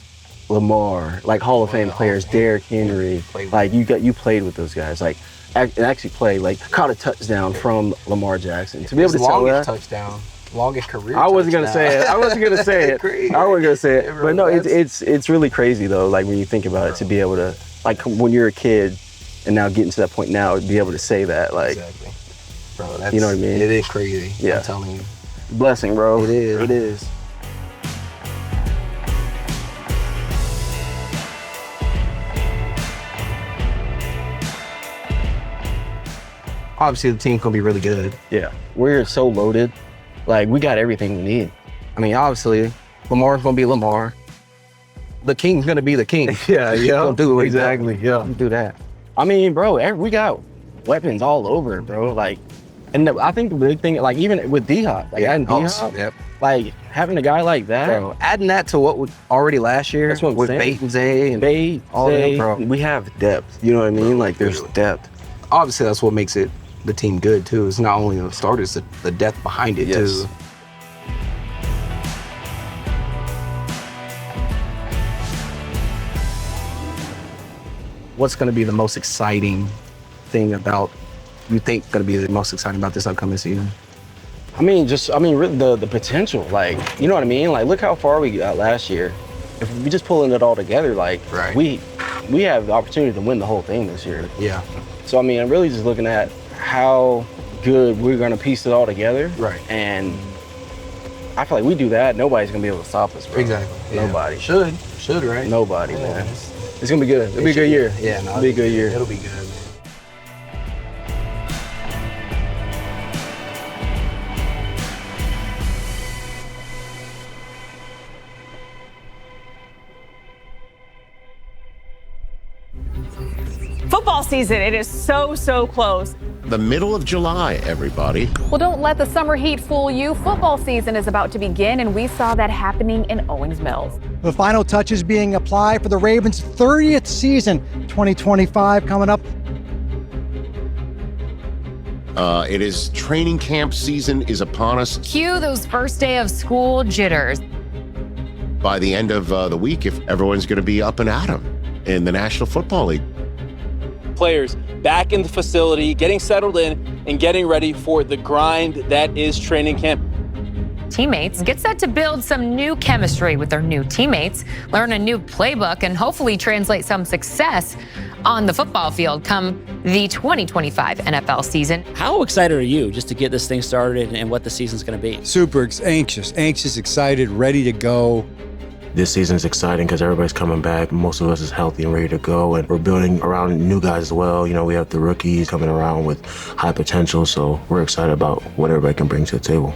Speaker 23: Lamar, like Hall of Fame players, Derrick Henry, like you played with those guys, like actually played, like caught a touchdown from Lamar Jackson. To be able to tell that.
Speaker 7: Touchdown. Longest career.
Speaker 23: I wasn't gonna say it. I wasn't gonna say it. But no, it's really crazy though. Like when you think about it, to be able to, like when you're a kid, and now getting to that point now, to be able to say that, like,
Speaker 7: exactly. Bro, that's,
Speaker 23: you know what I mean?
Speaker 7: It is crazy.
Speaker 23: Yeah,
Speaker 7: I'm telling you.
Speaker 23: Blessing, bro.
Speaker 7: It is.
Speaker 23: It is.
Speaker 7: Obviously, the team's gonna be really good.
Speaker 23: Yeah, we're so loaded. Like, we got everything we need.
Speaker 7: I mean, obviously, Lamar's gonna be Lamar. The king's gonna be the king.
Speaker 23: Yeah.
Speaker 7: Don't do it.
Speaker 23: Exactly. Yeah.
Speaker 7: Don't do that.
Speaker 23: I mean, bro, we got weapons all over, bro. Like, and I think the big thing, like even with D-Hop, like adding D-Hop, like having a guy like that,
Speaker 7: bro, adding that to what was already last year with Bait and Zay and all that, bro.
Speaker 23: We have depth. You know what I mean? Like, there's depth.
Speaker 7: Obviously, that's what makes it the team good too. It's not only the starters, the depth behind it too. What's going to be the most exciting thing about, you think going to be the most exciting about this upcoming season?
Speaker 23: I mean, really the potential, like, you know what I mean? Like, look how far we got last year. If we just pulling it all together, like, we have the opportunity to win the whole thing this year.
Speaker 7: Yeah.
Speaker 23: So, I mean, I'm really just looking at how good we're going to piece it all together.
Speaker 7: Right.
Speaker 23: And I feel like we do that, nobody's going to be able to stop us, bro.
Speaker 7: Exactly.
Speaker 23: Nobody.
Speaker 7: Should, right?
Speaker 23: Nobody, man. It's gonna be good. It'll be a good year.
Speaker 7: Yeah, no,
Speaker 23: it'll be a good year.
Speaker 7: It'll be good, man.
Speaker 9: Football season, it is so close.
Speaker 14: The middle of July, everybody.
Speaker 16: Well, don't let the summer heat fool you. Football season is about to begin, and we saw that happening in Owings Mills.
Speaker 20: The final touches being applied for the Ravens' 30th season, 2025 coming up.
Speaker 14: It is training camp season is upon us.
Speaker 25: Cue those first day of school jitters.
Speaker 14: By the end of the week, if everyone's going to be up and at 'em in the National Football League.
Speaker 26: Players back in the facility, getting settled in and getting ready for the grind that is training camp.
Speaker 25: Teammates get set to build some new chemistry with their new teammates, learn a new playbook, and hopefully translate some success on the football field come the 2025 NFL season.
Speaker 27: How excited are you just to get this thing started and what the season's going to be?
Speaker 28: Super anxious, excited, ready to go.
Speaker 15: This season is exciting because everybody's coming back. Most of us is healthy and ready to go, and we're building around new guys as well. You know, we have the rookies coming around with high potential, so we're excited about what everybody can bring to the table.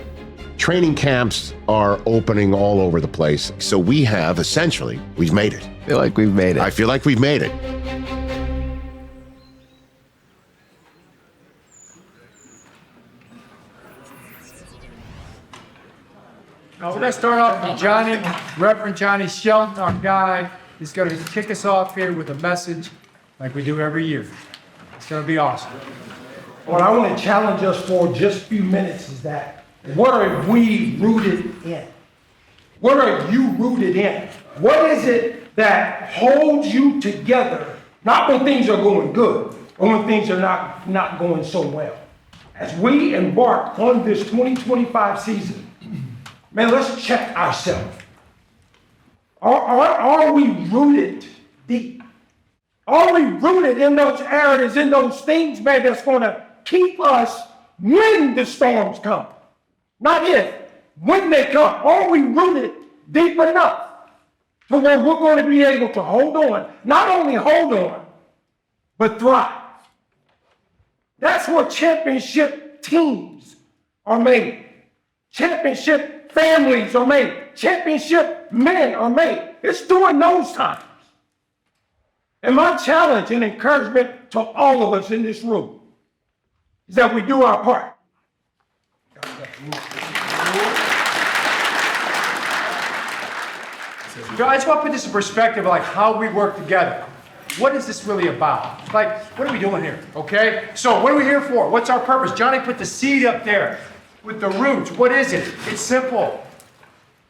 Speaker 14: Training camps are opening all over the place. So we have essentially, we've made it.
Speaker 7: I feel like we've made it.
Speaker 14: I feel like we've made it.
Speaker 29: Now we're going to start off with Johnny, Reverend Johnny Shelton, our guy. He's going to kick us off here with a message like we do every year. It's going to be awesome.
Speaker 30: What I want to challenge us for just a few minutes is that what are we rooted in? What are you rooted in? What is it that holds you together, not when things are going good, or when things are not going so well? As we embark on this 2025 season, man, let's check ourselves. Are we rooted deep? Are we rooted in those areas, in those things, man, that's going to keep us when the storms come? Not if, when they come. Are we rooted deep enough to where we're going to be able to hold on, not only hold on, but thrive? That's what championship teams are made. Championship families are made. Championship men are made. It's during those times. And my challenge and encouragement to all of us in this room is that we do our part.
Speaker 29: So I just want to put this in perspective, like how we work together. What is this really about? Like, what are we doing here? Okay? So what are we here for? What's our purpose? Johnny put the seed up there with the roots. What is it? It's simple.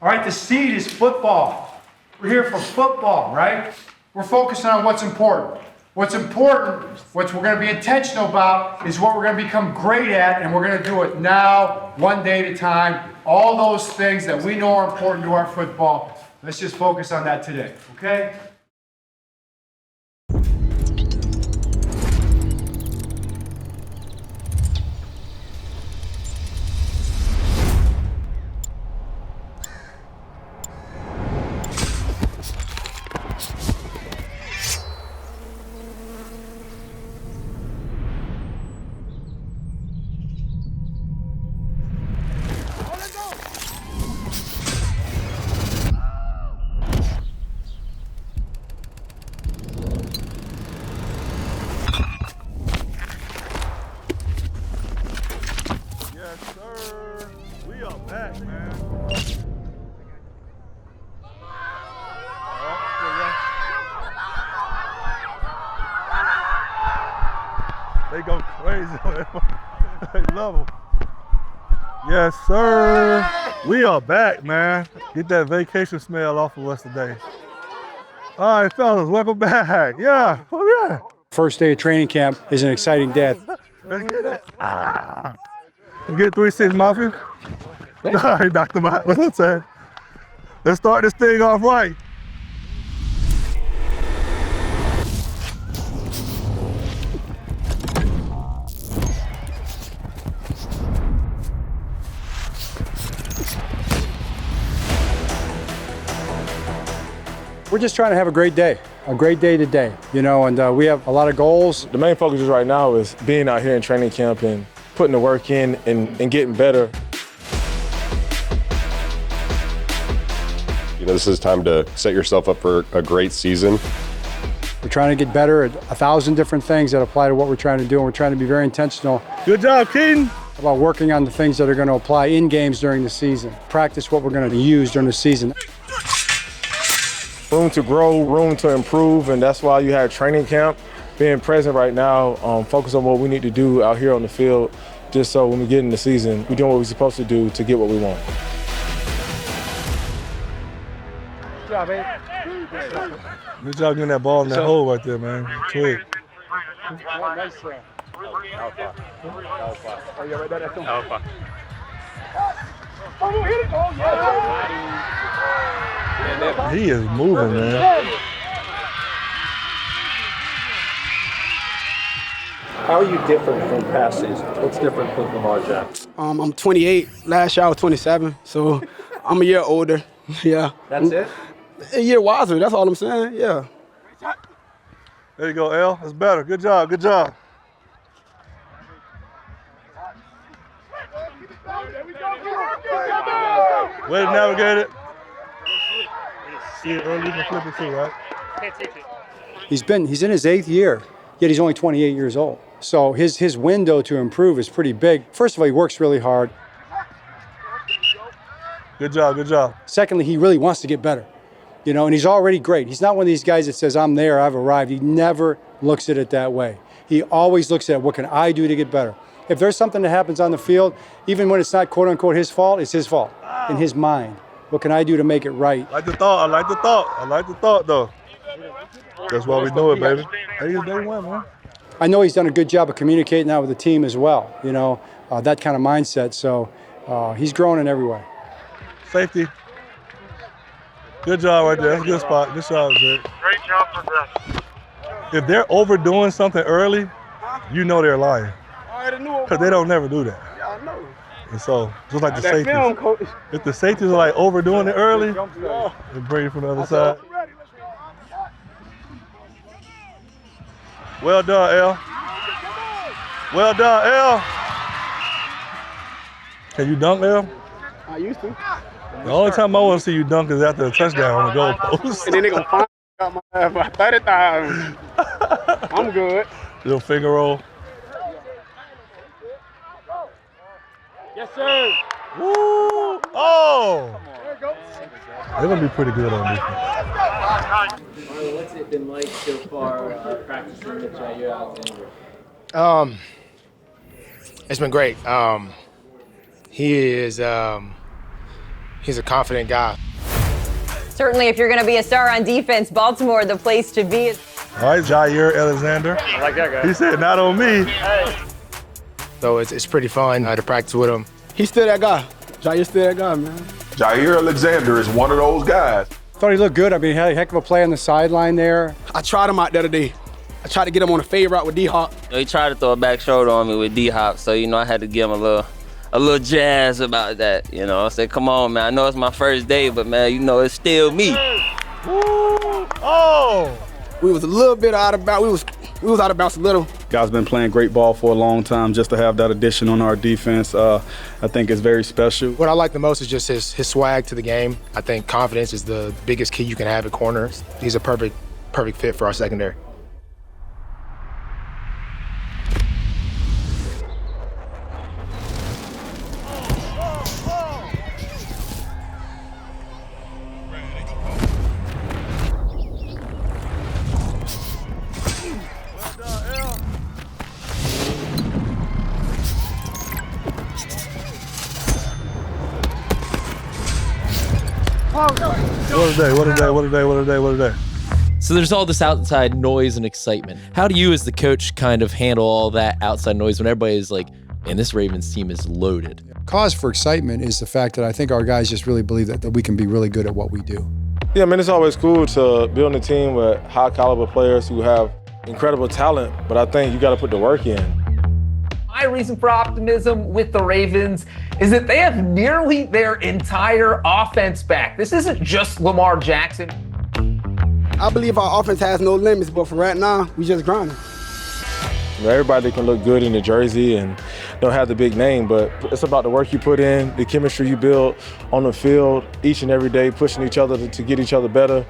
Speaker 29: All right, the seed is football. We're here for football, right? We're focusing on what's important. What's important, what we're going to be intentional about, is what we're going to become great at, and we're going to do it now, one day at a time. All those things that we know are important to our football. Let's just focus on that today, okay?
Speaker 6: They go crazy on that. They love them. Yes, sir. We are back, man. Get that vacation smell off of us today. All right, fellas, welcome back. Yeah, oh yeah.
Speaker 29: First day of training camp is an exciting day.
Speaker 6: Let's get it. Get 3-6 Mafia. All right, knocked him out. What's that saying? Let's start this thing off right.
Speaker 29: We're just trying to have a great day.
Speaker 20: a great day today, and we have a lot of goals.
Speaker 6: The main focus right now is being out here in training camp and putting the work in and getting better.
Speaker 1: This is time to set yourself up for a great season.
Speaker 20: We're trying to get better at 1,000 different things that apply to what we're trying to do, and we're trying to be very intentional.
Speaker 6: Good job, Keaton.
Speaker 20: About working on the things that are going to apply in games during the season. Practice what we're going to use during the season.
Speaker 6: Room to grow, room to improve, and that's why you have training camp. Being present right now, focus on what we need to do out here on the field, just so when we get in the season, we're doing what we're supposed to do to get what we want.
Speaker 29: Good job, man.
Speaker 6: Good job getting that ball in that hole right there, man. Quick.
Speaker 29: Nice throw.
Speaker 8: Alpha.
Speaker 29: Oh, yeah, right there. That's him.
Speaker 8: Alpha.
Speaker 29: Oh, hit it. Oh, yeah.
Speaker 6: He is moving, man.
Speaker 2: How are you different from past seasons? What's different from Lamar Jackson?
Speaker 3: I'm 28. Last year I was 27, so I'm a year older. Yeah.
Speaker 2: That's it?
Speaker 3: A year wiser, that's all I'm saying, yeah.
Speaker 6: There you go, L. That's better. Good job, good job. Way to navigate it. See it early, you can flip it too, right?
Speaker 20: He's in his 8th year, yet he's only 28 years old. So his window to improve is pretty big. First of all, he works really hard.
Speaker 6: Good job, good job.
Speaker 20: Secondly, he really wants to get better, and he's already great. He's not one of these guys that says, I'm there, I've arrived. He never looks at it that way. He always looks at what can I do to get better. If there's something that happens on the field, even when it's not quote unquote his fault, it's his fault in his mind. What can I do to make it right?
Speaker 6: I like the thought though. That's why we do it, baby. They win, man.
Speaker 20: I know he's done a good job of communicating that with the team as well, that kind of mindset. So he's growing in every way.
Speaker 6: Safety. Good job right there. That's a good spot. Good job, Derrick.
Speaker 8: Great job for that.
Speaker 6: If they're overdoing something early, you know they're lying. Because they don't never do that.
Speaker 3: Yeah, I know.
Speaker 6: And so, just like the safeties. If the safeties are like overdoing it early, they bring it from the other side. Well done, L. Well done, L. Can you dunk, L?
Speaker 3: I used to.
Speaker 6: The only time I want to see you dunk is after a touchdown on the goalpost.
Speaker 3: And then they gonna find out my ass by 30 times. I'm good.
Speaker 6: Little finger roll.
Speaker 3: Yes, sir.
Speaker 6: Woo! Oh! They're gonna be pretty good on defense.
Speaker 27: Marlon, what's it been like so far practicing with Jair Alexander?
Speaker 5: It's been great. He is he's a confident guy.
Speaker 10: Certainly, if you're going to be a star on defense, Baltimore, the place to be.
Speaker 6: All right, Jair Alexander.
Speaker 5: I like that guy.
Speaker 6: He said, not on me.
Speaker 5: So it's pretty fun to practice with him.
Speaker 3: He's still that guy. Jair's still that guy, man.
Speaker 11: Jair Alexander is one of those guys.
Speaker 20: Thought he looked good. I mean, he had a heck of a play on the sideline there.
Speaker 3: I tried him out the other day. I tried to get him on a fade route with D-Hop.
Speaker 18: He tried to throw a back shoulder on me with D-Hop, so, I had to give him a little jazz about that, I said, come on, man, I know it's my first day, but, man, it's still me.
Speaker 3: Woo! Oh! We was a little bit out of bounds. We was out of bounds a little.
Speaker 19: Guys been playing great ball for a long time. Just to have that addition on our defense, I think is very special.
Speaker 5: What I like the most is just his swag to the game. I think confidence is the biggest key you can have at corners. He's a perfect fit for our secondary.
Speaker 6: What a day.
Speaker 21: So there's all this outside noise and excitement. How do you as the coach kind of handle all that outside noise when everybody's like, man, this Ravens team is loaded?
Speaker 20: Cause for excitement is the fact that I think our guys just really believe that we can be really good at what we do.
Speaker 6: Yeah, it's always cool to build a team with high caliber players who have incredible talent, but I think you got to put the work in.
Speaker 22: My reason for optimism with the Ravens is that they have nearly their entire offense back. This isn't just Lamar Jackson.
Speaker 3: I believe our offense has no limits, but for right now, we just grinding.
Speaker 6: Everybody can look good in the jersey and don't have the big name, but it's about the work you put in, the chemistry you build on the field each and every day, pushing each other to get each other better,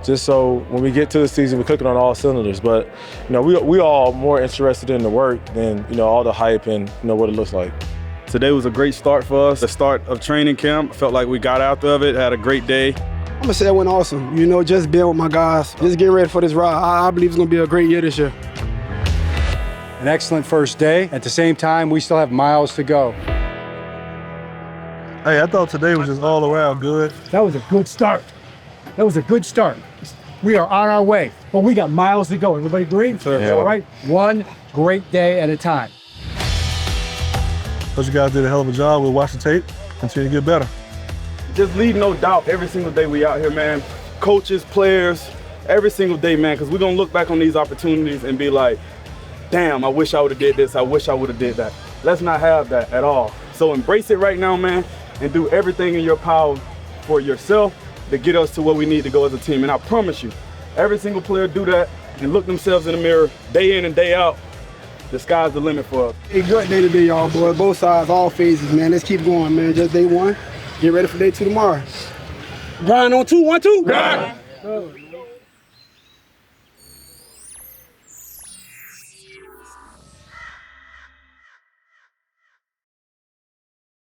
Speaker 6: just so when we get to the season, we're clicking on all cylinders. But, we all more interested in the work than, all the hype and, what it looks like.
Speaker 19: Today was a great start for us. The start of training camp, felt like we got out of it, had a great day.
Speaker 3: I'm gonna say it went awesome. Just being with my guys, just getting ready for this ride. I believe it's gonna be a great year this year.
Speaker 20: An excellent first day. At the same time, we still have miles to go.
Speaker 4: Hey, I thought today was just all around good.
Speaker 29: That was a good start. That was a good start. We are on our way, but we got miles to go. Everybody agree?
Speaker 4: Yeah.
Speaker 29: All right, one great day at a time.
Speaker 4: Those you guys did a hell of a job. We'll watch the tape, continue to get better.
Speaker 19: Just leave no doubt every single day we out here, man. Coaches, players, every single day, man, because we're going to look back on these opportunities and be like, damn, I wish I would have did this. I wish I would have did that. Let's not have that at all. So embrace it right now, man, and do everything in your power for yourself to get us to where we need to go as a team. And I promise you, every single player do that and look themselves in the mirror day in and day out. The sky's the limit for us.
Speaker 3: Hey, good day today, y'all, boys. Both sides, all phases, man. Let's keep going, man. Just day one. Get ready for day two tomorrow. Grind on 2, 1, 2. Grind.